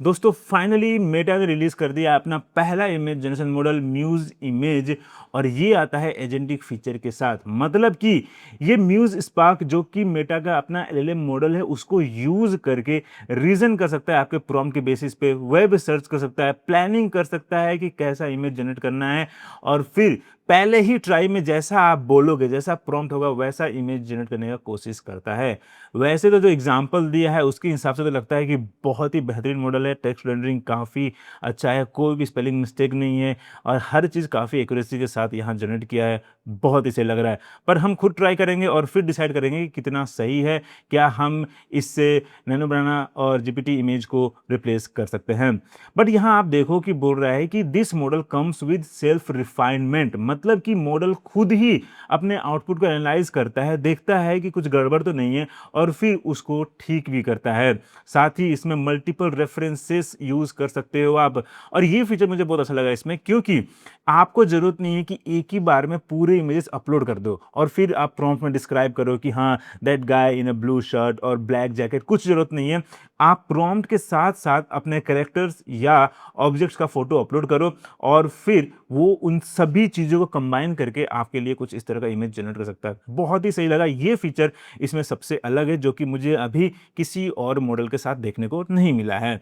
दोस्तों finally Meta ने release कर दिया अपना पहला image generation model Muse image. और ये आता है एजेंटिक फीचर के साथ। मतलब कि ये म्यूज स्पार्क जो कि मेटा का अपना एलएलएम मॉडल है उसको यूज करके रीजन कर सकता है आपके प्रॉम्प्ट के बेसिस पे, वेब सर्च कर सकता है, प्लानिंग कर सकता है कि कैसा इमेज जनरेट करना है, और फिर पहले ही ट्राई में जैसा आप बोलोगे, जैसा प्रॉम्प्ट होगा वैसा इमेज जनरेट करने का कोशिश करता है। वैसे तो जो एग्जांपल दिया है उसके हिसाब से तो लगता है कि बहुत ही बेहतरीन मॉडल है। टेक्स्ट रेंडरिंग काफ़ी अच्छा है, कोई भी स्पेलिंग मिस्टेक नहीं है, और हर चीज़ काफ़ी एक्यूरेसी के साथ यहाँ जनरेट किया है। बहुत ही सही लग रहा है। पर हम खुद ट्राई करेंगे और फिर डिसाइड करेंगे कि कितना सही है, क्या हम इससे नैनो बनाना और जीपीटी इमेज को रिप्लेस कर सकते हैं। बट यहाँ आप देखो कि बोल रहा है कि this model comes with self refinement. मतलब कि मॉडल खुद ही अपने आउटपुट को एनालाइज करता है, देखता है कि कुछ गड़बड़ तो नहीं है, और फिर उसको ठीक भी करता है। साथ ही इसमें मल्टीपल रेफरेंसेस यूज कर सकते हो आप। और ये फीचर मुझे बहुत अच्छा लगा इसमें, क्योंकि आपको जरूरत नहीं है कि एक ही बार में पूरे इमेजेस अपलोड कर दो और फिर आप प्रॉम्प्ट में डिस्क्राइब करो कि हाँ that guy in a blue shirt और ब्लैक जैकेट। कुछ जरूरत नहीं है। आप प्रॉम्प्ट के साथ साथ अपने कैरेक्टर्स या ऑब्जेक्ट्स का फोटो अपलोड करो, और फिर वो उन सभी चीज़ों को कंबाइन करके आपके लिए कुछ इस तरह का इमेज जनरेट कर सकता है। बहुत ही सही लगा ये फीचर। इसमें सबसे अलग है जो कि मुझे अभी किसी और मॉडल के साथ देखने को नहीं मिला है।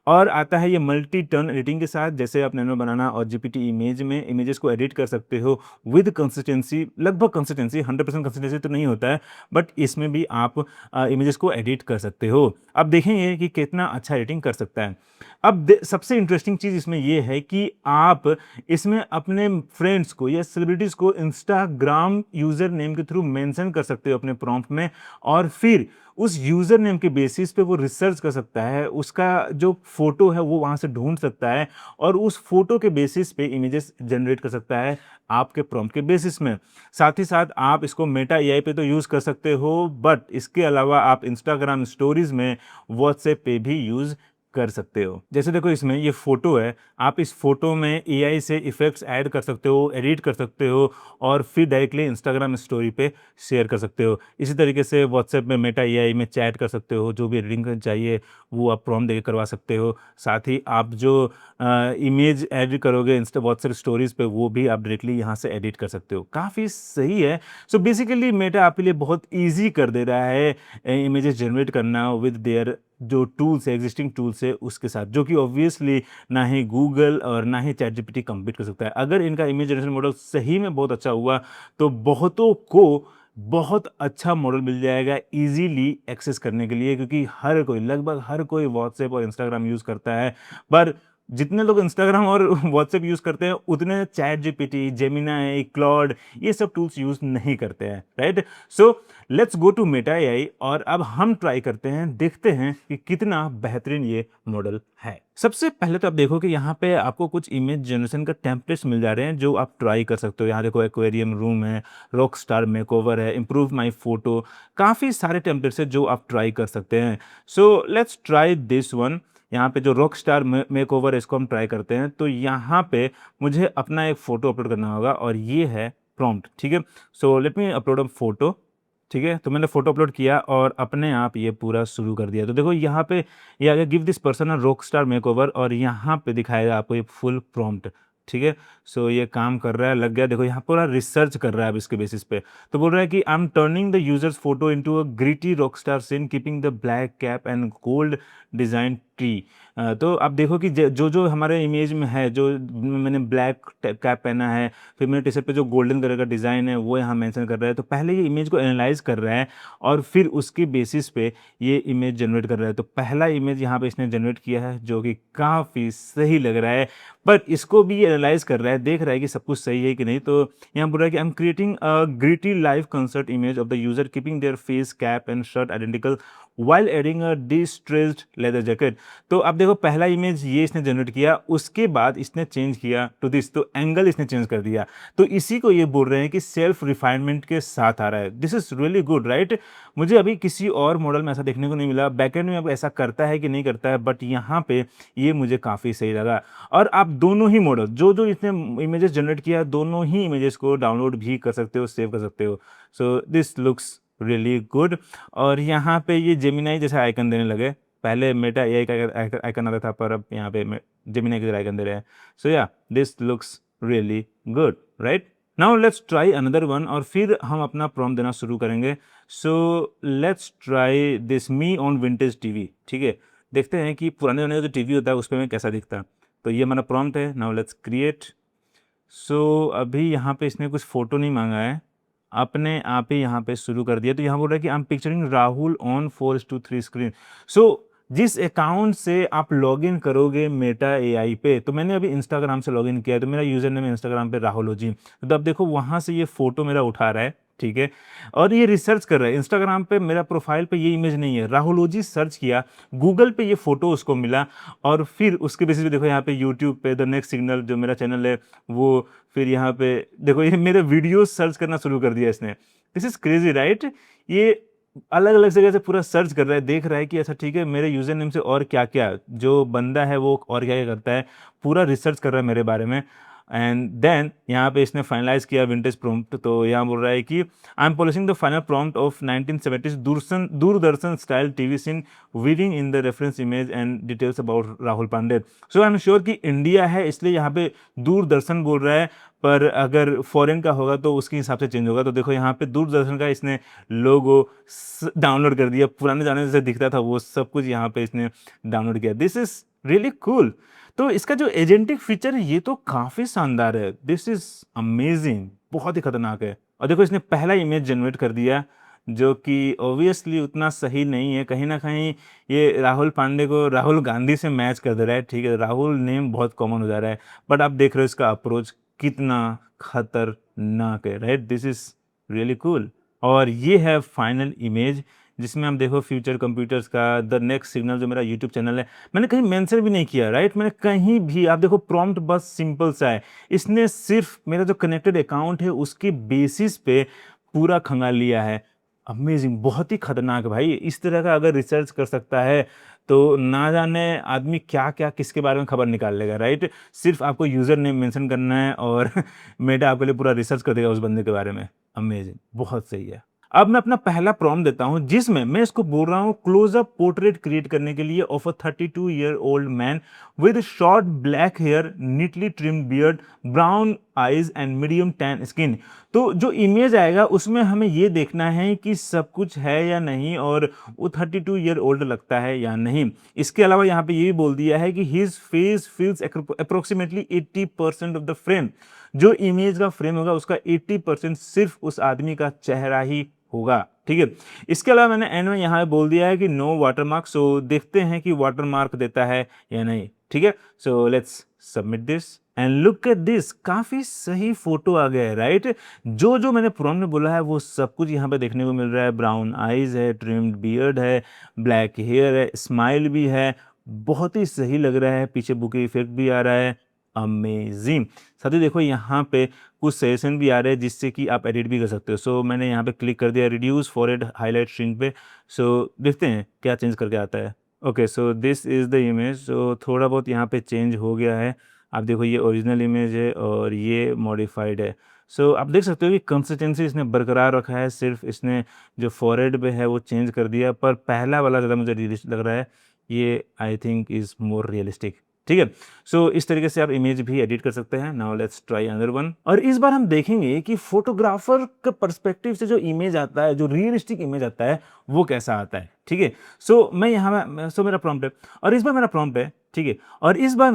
और आता है ये मल्टी टर्न एडिटिंग के साथ। जैसे आप नैनो बनाना और जीपीटी इमेज में इमेजेस को एडिट कर सकते हो विद कंसिस्टेंसी, लगभग कंसिस्टेंसी, 100% कंसिस्टेंसी तो नहीं होता है, बट इसमें भी आप इमेजेस को एडिट कर सकते हो। अब देखेंगे कि कितना अच्छा एडिटिंग कर सकता है। अब सबसे इंटरेस्टिंग चीज़ इसमें ये है कि आप इसमें अपने फ्रेंड्स को या सेलिब्रिटीज़ को इंस्टाग्राम यूज़र नेम के थ्रू मेंशन कर सकते हो अपने प्रॉम्प्ट में, और फिर उस यूज़र नेम के बेसिस पे वो रिसर्च कर सकता है, उसका जो फ़ोटो है वो वहाँ से ढूँढ सकता है, और उस फ़ोटो के बेसिस पे इमेजेस जनरेट कर सकता है आपके प्रॉम्प्ट के बेसिस में। साथ ही साथ आप इसको मेटा एआई पे तो यूज़ कर सकते हो, बट इसके अलावा आप इंस्टाग्राम स्टोरीज़ में, व्हाट्सएप पे भी यूज़ कर सकते हो। जैसे देखो इसमें ये फ़ोटो है, आप इस फ़ोटो में एआई से इफ़ेक्ट्स ऐड कर सकते हो, एडिट कर सकते हो, और फिर डायरेक्टली इंस्टाग्राम स्टोरी पे शेयर कर सकते हो। इसी तरीके से व्हाट्सएप में मेटा एआई में चैट कर सकते हो, जो भी एडिटिंग चाहिए वो आप प्रॉम्प्ट देके करवा सकते हो। साथ ही आप जो इमेज ऐड करोगे इंस्टा व्हाट्सएप स्टोरीज़ पे वो भी आप डायरेक्टली यहाँ से एडिट कर सकते हो। काफ़ी सही है। सो बेसिकली मेटा आपके लिए बहुत ईज़ी कर दे रहा है इमेजेस जनरेट करना विद देयर जो टूल्स है, एग्जिस्टिंग टूल्स है उसके साथ, जो कि ऑब्वियसली ना ही गूगल और ना ही चैट जीपीटी कम्पीट कर सकता है। अगर इनका इमेज जनरेशन मॉडल सही में बहुत अच्छा हुआ तो बहुतों को बहुत अच्छा मॉडल मिल जाएगा इजीली एक्सेस करने के लिए, क्योंकि हर कोई, लगभग हर कोई व्हाट्सएप और इंस्टाग्राम यूज़ करता है। पर जितने लोग इंस्टाग्राम और व्हाट्सएप यूज़ करते हैं उतने चैट जीपीटी, जेमिनाई, क्लॉड ये सब टूल्स यूज़ नहीं करते हैं, right? So let's go to Meta AI, और अब हम ट्राई करते हैं, देखते हैं कि कितना बेहतरीन ये मॉडल है। सबसे पहले तो आप देखो कि यहाँ पे आपको कुछ इमेज जनरेशन का टेम्पलेट्स मिल जा रहे हैं जो आप ट्राई कर सकते हो। यहाँ देखो एक्वेरियम रूम है, रॉक स्टार मेकओवर है, इम्प्रूव माई फोटो, काफ़ी सारे टेम्पलेट्स हैं जो आप ट्राई कर सकते हैं। So let's try this one. यहाँ पे जो रॉक स्टार मेकओवर है इसको हम ट्राई करते हैं। तो यहाँ पे मुझे अपना एक फ़ोटो अपलोड करना होगा, और ये है प्रॉम्प्ट, ठीक है? सो लेट मी अपलोड अ फोटो। ठीक है, तो मैंने फ़ोटो अपलोड किया और अपने आप ये पूरा शुरू कर दिया। तो देखो यहाँ पे ये आ गया, give this person a rock star makeover, और यहाँ पे दिखाएगा आपको ये फुल प्रॉम्प्ट। ठीक है, सो ये काम कर रहा है, लग गया। देखो यहाँ पूरा रिसर्च कर रहा है अब इसके बेसिस पे। तो बोल रहा है कि I am turning the users photo into a gritty rock star scene keeping the black cap and gold design tree. तो आप देखो कि जो जो हमारे इमेज में है, जो मैंने ब्लैक कैप पहना है, फिर मेरे टी शर्ट पे जो गोल्डन कलर का डिज़ाइन है वो यहाँ मेंशन कर रहा है। तो पहले ये इमेज को एनालाइज कर रहा है और फिर उसके बेसिस पे ये इमेज जनरेट कर रहा है। तो पहला इमेज यहाँ पे इसने जनरेट किया है जो कि काफ़ी सही लग रहा है, पर इसको भी ये एनालाइज कर रहा है, देख रहा है कि सब कुछ सही है कि नहीं। तो यहाँ बोल रहा है कि I am creating a gritty live concert image of the user keeping their face cap and shirt identical while adding a distressed leather jacket. तो अब देखो पहला इमेज ये इसने जनरेट किया, उसके बाद इसने चेंज किया टू दिस, तो एंगल इसने चेंज कर दिया। तो इसी को ये बोल रहे हैं कि सेल्फ रिफाइनमेंट के साथ आ रहा है। This is really good, right? मुझे अभी किसी और मॉडल में ऐसा देखने को नहीं मिला। बैकएंड में अब ऐसा करता है कि नहीं करता है, बट यहाँ पे ये मुझे काफ़ी सही लगा। और आप दोनों ही मॉडल, जो जो इसने इमेजेस जनरेट किया, दोनों ही इमेजेस को डाउनलोड भी कर सकते हो, सेव कर सकते हो। So this looks really good. और यहाँ पे ये जेमिनाई जैसा आइकन देने लगे, पहले मेटा एआई का आइकन आता था, पर अब यहाँ पे जेमिनी का आइकन दे रहे हैं। सो या this looks really good, right? Now let's try another one, और फिर हम अपना प्रॉम्प्ट देना शुरू करेंगे। So let's try this me on vintage TV. ठीक है, देखते हैं कि पुराने ज़माने का जो टीवी होता है उस पे मैं कैसा दिखता है। तो ये हमारा प्रॉम्प्ट है। Now let's create. सो अभी यहाँ पे इसने कुछ फ़ोटो नहीं मांगा है, अपने आप ही यहाँ पे शुरू कर दिया। तो यहाँ बोल रहा है कि I am picturing Rahul on 4:3 screen. So जिस अकाउंट से आप लॉगिन करोगे मेटा एआई पे, तो मैंने अभी इंस्टाग्राम से लॉगिन किया है, तो मेरा यूज़र नेम इंस्टाग्राम पे राहुल जी। तो अब देखो वहाँ से ये फ़ोटो मेरा उठा रहा है, ठीक है, और ये रिसर्च कर रहा है। इंस्टाग्राम पे मेरा प्रोफाइल पे ये इमेज नहीं है, राहुल जी सर्च किया, गूगल पे ये फ़ोटो उसको मिला, और फिर उसके बेसिस पे देखो यहाँ पे यूट्यूब पे द नेक्स्ट सिग्नल जो मेरा चैनल है वो, फिर यहाँ पे देखो ये मेरे वीडियोस सर्च करना शुरू कर दिया इसने। This is crazy, right? ये अलग-अलग जगह से पूरा सर्च कर रहा है, देख रहा है कि अच्छा ठीक है, मेरे यूज़र नेम से और क्या-क्या, जो बंदा है वो और क्या-क्या करता है, पूरा रिसर्च कर रहा है मेरे बारे में। एंड देन यहाँ पे इसने फाइनलाइज़ किया विंटेज प्रॉम्प्ट। तो यहाँ बोल रहा है कि I am polishing the final prompt of 1970s Doordarshan style TV scene weaving in the reference image and details about Rahul Pandey. So I am sure कि इंडिया है इसलिए यहाँ पे दूरदर्शन बोल रहा है, पर अगर फॉरेन का होगा तो उसके हिसाब से चेंज होगा। तो देखो यहाँ पे दूरदर्शन का इसने लोगो डाउनलोड कर दिया, पुराने ज़माने जैसे दिखता था वो सब कुछ यहाँ पे इसने डाउनलोड किया। This is really cool. तो इसका जो एजेंटिक फीचर है ये तो काफ़ी शानदार है। दिस इज़ अमेजिंग, बहुत ही खतरनाक है। और देखो इसने पहला इमेज जनरेट कर दिया, जो कि ऑब्वियसली उतना सही नहीं है। कहीं न कहीं ये राहुल पांडे को राहुल गांधी से मैच कर दे रहा है, ठीक है? राहुल नेम बहुत कॉमन हो जा रहा है, बट आप देख रहे हो इसका अप्रोच कितना खतरनाक है, right? This is really cool. और ये है फाइनल इमेज, जिसमें हम देखो फ्यूचर कंप्यूटर्स का द नेक्स्ट सिग्नल जो मेरा यूट्यूब चैनल है, मैंने कहीं मेंशन भी नहीं किया, राइट? मैंने कहीं भी, आप देखो प्रॉम्प्ट बस सिंपल सा है। इसने सिर्फ मेरा जो कनेक्टेड अकाउंट है उसके बेसिस पे पूरा खंगाल लिया है। अमेजिंग, बहुत ही खतरनाक भाई। इस तरह का अगर रिसर्च कर सकता है तो ना जाने आदमी क्या-क्या किसके बारे में खबर निकाल लेगा, राइट? सिर्फ आपको यूज़र नेम मेंशन करना है और मेटा आपके लिए पूरा रिसर्च कर देगा उस बंदे के बारे में। अमेजिंग, बहुत सही है। अब मैं अपना पहला प्रॉम्प्ट देता हूं, जिसमें मैं इसको बोल रहा हूं क्लोजअप पोर्ट्रेट क्रिएट करने के लिए of a 32 year old man with short black hair, neatly trimmed beard, brown eyes and medium tan skin. तो जो इमेज आएगा उसमें हमें ये देखना है कि सब कुछ है या नहीं, और वो 32 ईयर ओल्ड लगता है या नहीं। इसके अलावा यहाँ पे ये भी बोल दिया है कि his face fills approximately 80% of the frame. जो इमेज का फ्रेम होगा उसका 80% सिर्फ उस आदमी का चेहरा ही होगा, ठीक है? इसके अलावा मैंने एंड में यहाँ पे बोल दिया है कि नो वाटरमार्क। सो देखते हैं कि वाटरमार्क देता है या नहीं, ठीक है? So let's submit this and look at this, काफी सही फोटो आ गया है, राइट? जो जो मैंने प्रॉम्प्ट में बोला है वो सब कुछ यहाँ पे देखने को मिल रहा है। ब्राउन आइज है, ट्रिम्ड बियर्ड है, ब्लैक हेयर है, स्माइल भी है, बहुत ही सही लग रहा है। पीछे बुके इफेक्ट भी आ रहा है। अमेजिंग। साथ ही देखो यहाँ पे कुछ सजेशन भी आ रहे हैं जिससे कि आप एडिट भी कर सकते हो। सो मैंने यहाँ पे क्लिक कर दिया रिड्यूस फॉरहेड हाईलाइट श्रिंक पे। सो देखते हैं क्या चेंज करके आता है। Okay, so this is the image. So थोड़ा बहुत यहाँ पे चेंज हो गया है। आप देखो ये ओरिजिनल इमेज है और ये मॉडिफाइड है। सो आप देख सकते हो कि कंसिस्टेंसी इसने बरकरार रखा है, सिर्फ इसने जो फॉरहेड पे है वो चेंज कर दिया, पर पहला वाला ज़्यादा मुझे रियलिस्टिक लग रहा है। ये I think is more realistic, ठीक है? सो इस तरीके से आप इमेज भी एडिट कर सकते हैं। Now let's try another one. और इस बार हम देखेंगे कि फोटोग्राफर के पर्सपेक्टिव से जो इमेज आता है, जो रियलिस्टिक इमेज आता है, वो कैसा आता है, ठीक है? सो मैं यहाँ सो मेरा प्रॉम्प्ट है, और इस बार मेरा प्रॉम्प्ट है, ठीक है? और इस बार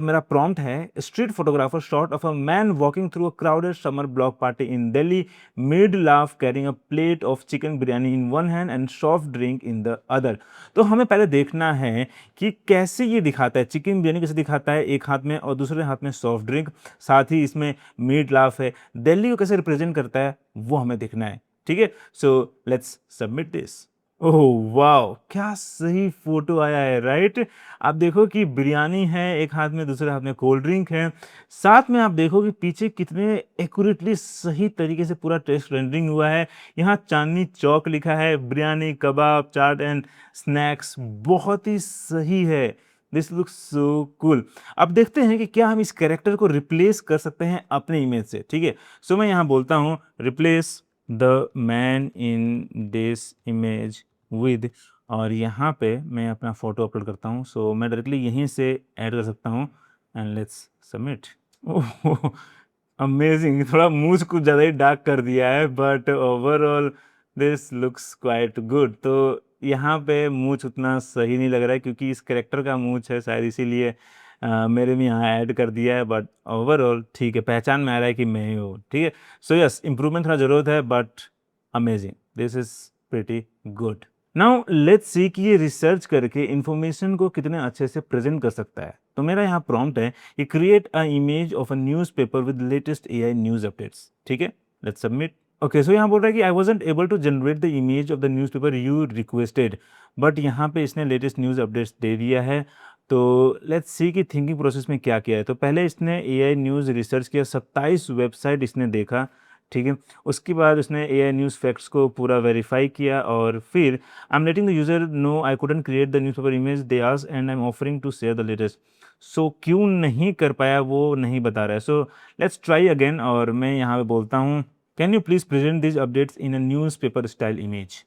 मेरा प्रॉम्प्ट है street photographer shot of a man walking through a crowded summer block party in Delhi, mid laugh carrying a plate of chicken biryani in one hand and soft drink in the other. तो हमें पहले देखना है कि कैसे ये दिखाता है, चिकन बिरयानी कैसे दिखाता है एक हाथ में और दूसरे हाथ में सॉफ्ट ड्रिंक, साथ ही इसमें मीट लाफ है, दिल्ली को कैसे रिप्रेजेंट करता है वो हमें देखना है, ठीक है? So let's submit this. Oh wow, क्या सही फोटो आया है, राइट? आप देखो कि बिरयानी है एक हाथ में, दूसरे हाथ में कोल्ड ड्रिंक है। साथ में आप देखो कि पीछे कितने एक्यूरेटली सही तरीके से पूरा टेक्स्ट रेंडरिंग हुआ है। यहाँ चांदनी चौक लिखा है, बिरयानी, कबाब, चाट एंड स्नैक्स, बहुत ही सही है। This looks so cool. अब देखते हैं कि क्या हम इस कैरेक्टर को रिप्लेस कर सकते हैं अपने इमेज से, ठीक है? सो मैं यहाँ बोलता हूँ replace the man in this image with और यहाँ पे मैं अपना फ़ोटो अपलोड करता हूँ। सो मैं डायरेक्टली यहीं से ऐड कर सकता हूँ and let's submit. Oh! Amazing, थोड़ा मूंछ कुछ ज़्यादा ही डार्क कर दिया है but overall this looks quite good. तो यहाँ पे मूंछ उतना सही नहीं लग रहा है क्योंकि इस कैरेक्टर का मूंछ है शायद इसीलिए मेरे में यहाँ ऐड कर दिया है, बट ओवरऑल ठीक है, पहचान में आ रहा है कि मैं ही हूँ, ठीक है। सो यस, इम्प्रूवमेंट थोड़ा ज़रूरत है but amazing, this is pretty good. Now let's see कि ये रिसर्च करके इन्फॉर्मेशन को कितने अच्छे से प्रेजेंट कर सकता है। तो मेरा यहाँ प्रॉम्प्ट है कि create a image of a newspaper with latest AI news updates, ठीक है। Let's submit. ओके, सो यहाँ बोल रहा है कि I wasn't able to generate the image of the newspaper you requested, but यहाँ पे इसने लेटेस्ट न्यूज़ अपडेट्स दे दिया है। तो लेट्स सी कि थिंकिंग प्रोसेस में क्या किया है। तो पहले इसने एआई न्यूज़ रिसर्च किया, 27 वेबसाइट इसने देखा, ठीक है। उसके बाद उसने एआई न्यूज़ फैक्ट्स को पूरा वेरीफाई किया और फिर I am letting the user know I couldn't create the newspaper image they asked and I am offering to share the latest. So क्यों नहीं कर पाया वो नहीं बता रहा है। सो लेट्स ट्राई अगेन और मैं यहाँ पे बोलता हूँ can you please present this updates in a newspaper style image.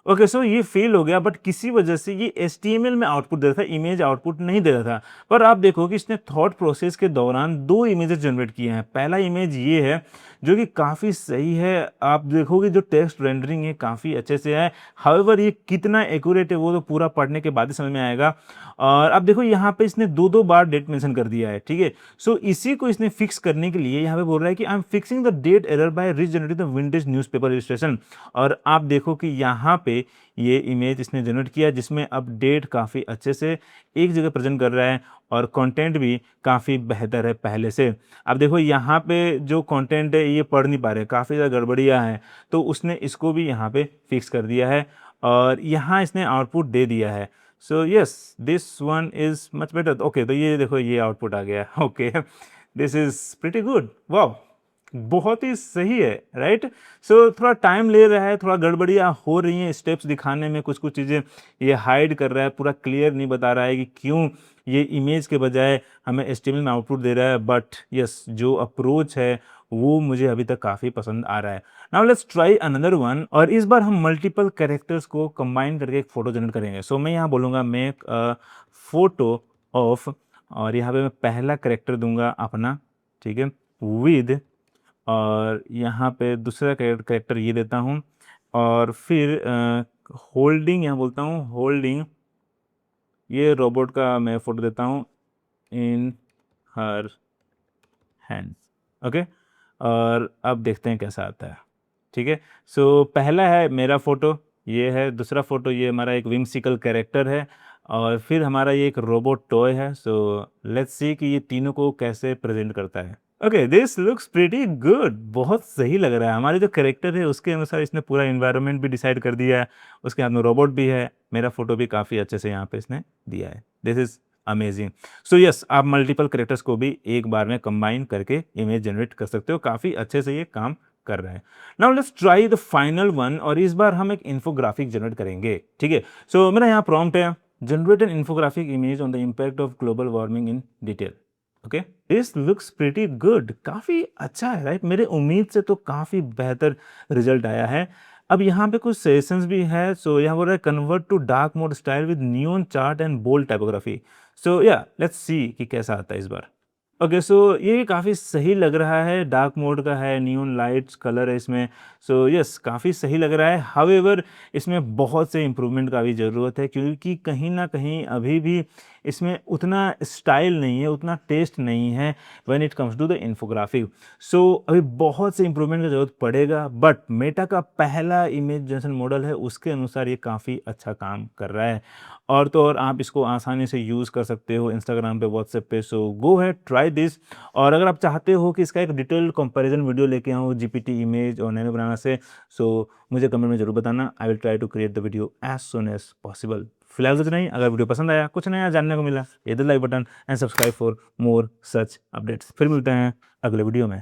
Okay, so ये फेल हो गया बट किसी वजह से ये एचटीएमएल में आउटपुट दे रहा था, इमेज आउटपुट नहीं दे रहा था। पर आप देखो कि इसने थॉट प्रोसेस के दौरान 2 इमेजेस जनरेट किए हैं। पहला इमेज ये है जो कि काफ़ी सही है, आप देखोगे जो टेक्स्ट रेंडरिंग है काफ़ी अच्छे से है। हाउएवर ये कितना एक्यूरेट है वो तो पूरा पढ़ने के बाद ही समझ में आएगा। और अब देखो यहाँ पे इसने 2-2 बार डेट मेंशन कर दिया है, ठीक है। सो इसी को इसने फिक्स करने के लिए यहाँ पे बोल रहा है कि I am fixing the date error by regenerating the vintage newspaper illustration. और आप देखो कि यहाँ पे ये इमेज इसने जनरेट किया जिसमें अब डेट काफ़ी अच्छे से एक जगह प्रेजेंट कर रहा है और कंटेंट भी काफ़ी बेहतर है पहले से। अब देखो यहाँ पे जो कंटेंट है ये पढ़ नहीं पा रहे, काफ़ी ज़्यादा गड़बड़ियाँ हैं, तो उसने इसको भी यहाँ पे फिक्स कर दिया है और यहाँ इसने आउटपुट दे दिया है। So yes, this one is much better. Okay, तो ये देखो ये आउटपुट आ गया। Okay, this is pretty good, wow! बहुत ही सही है, राइट। सो थोड़ा टाइम ले रहा है, थोड़ा गड़बड़ियाँ हो रही हैं स्टेप्स दिखाने में, कुछ कुछ चीज़ें ये हाइड कर रहा है, पूरा क्लियर नहीं बता रहा है कि क्यों ये इमेज के बजाय हमें एचटीएमएल में आउटपुट दे रहा है। बट यस, जो अप्रोच है वो मुझे अभी तक काफ़ी पसंद आ रहा है। Now let's try another one और इस बार हम मल्टीपल कैरेक्टर्स को कंबाइन करके एक फ़ोटो जनरेट करेंगे। सो मैं यहाँ बोलूँगा मेक अ फ़ोटो ऑफ और यहाँ पे मैं पहला कैरेक्टर दूँगा अपना, ठीक है, विद और यहाँ पे दूसरा कैरेक्टर ये देता हूँ और फिर होल्डिंग यहाँ बोलता हूँ होल्डिंग ये रोबोट का मैं फ़ोटो देता हूँ इन हर हैंड्स। ओके, और अब देखते हैं कैसा आता है, ठीक है। सो पहला है मेरा फ़ोटो, ये है दूसरा फ़ोटो, ये हमारा एक विम्सिकल कैरेक्टर है और फिर हमारा ये एक रोबोट टॉय है। सो लेट्स सी कि ये तीनों को कैसे प्रेजेंट करता है। Okay, this looks pretty good, बहुत सही लग रहा है। हमारे जो कैरेक्टर है उसके अनुसार इसने पूरा एनवायरनमेंट भी डिसाइड कर दिया है, उसके हाथ में रोबोट भी है, मेरा फ़ोटो भी काफ़ी अच्छे से यहाँ पे इसने दिया है। This is amazing. So yes, आप मल्टीपल कैरेक्टर्स को भी एक बार में कंबाइन करके इमेज जनरेट कर सकते हो, काफ़ी अच्छे से ये काम कर रहा है। Now let's try the final one और इस बार हम एक इन्फोग्राफिक जनरेट करेंगे, ठीक है। सो मेरा यहाँ प्रॉम्प्ट है generate N infographic image on the impact of global warming in detail. Okay, this looks pretty good, काफ़ी अच्छा है, राइट। मेरे उम्मीद से तो काफ़ी बेहतर रिजल्ट आया है। अब यहाँ पे कुछ सजेशंस भी है। सो यहाँ बोल रहा है convert to dark mode style with neon chart and bold typography. So या लेट्स सी कि कैसा आता है इस बार। ओके, सो ये काफ़ी सही लग रहा है, डार्क मोड का है, नियॉन लाइट्स कलर है इसमें। सो यस, काफ़ी सही लग रहा है। हाउएवर इसमें बहुत से इम्प्रूवमेंट का भी ज़रूरत है क्योंकि कहीं न कहीं अभी भी इसमें उतना स्टाइल नहीं है, उतना टेस्ट नहीं है when it comes to the infographic. So अभी बहुत से इम्प्रूवमेंट की ज़रूरत पड़ेगा बट मेटा का पहला इमेज जनरेशन मॉडल है उसके अनुसार ये काफ़ी अच्छा काम कर रहा है। और तो और आप इसको आसानी से यूज़ कर सकते हो इंस्टाग्राम पे, व्हाट्सएप पे। सो गो हैड ट्राई दिस। और अगर आप चाहते हो कि इसका एक डिटेल्ड कंपैरिजन वीडियो लेके आऊँ जीपीटी इमेज और नैनो बनाना से, सो मुझे कमेंट में ज़रूर बताना। I will try to create the video as soon as possible. फिलहाल कुछ नहीं, अगर वीडियो पसंद आया, कुछ नया जानने को मिला, hit the like button and subscribe for more such updates. फिर मिलते हैं अगले वीडियो में।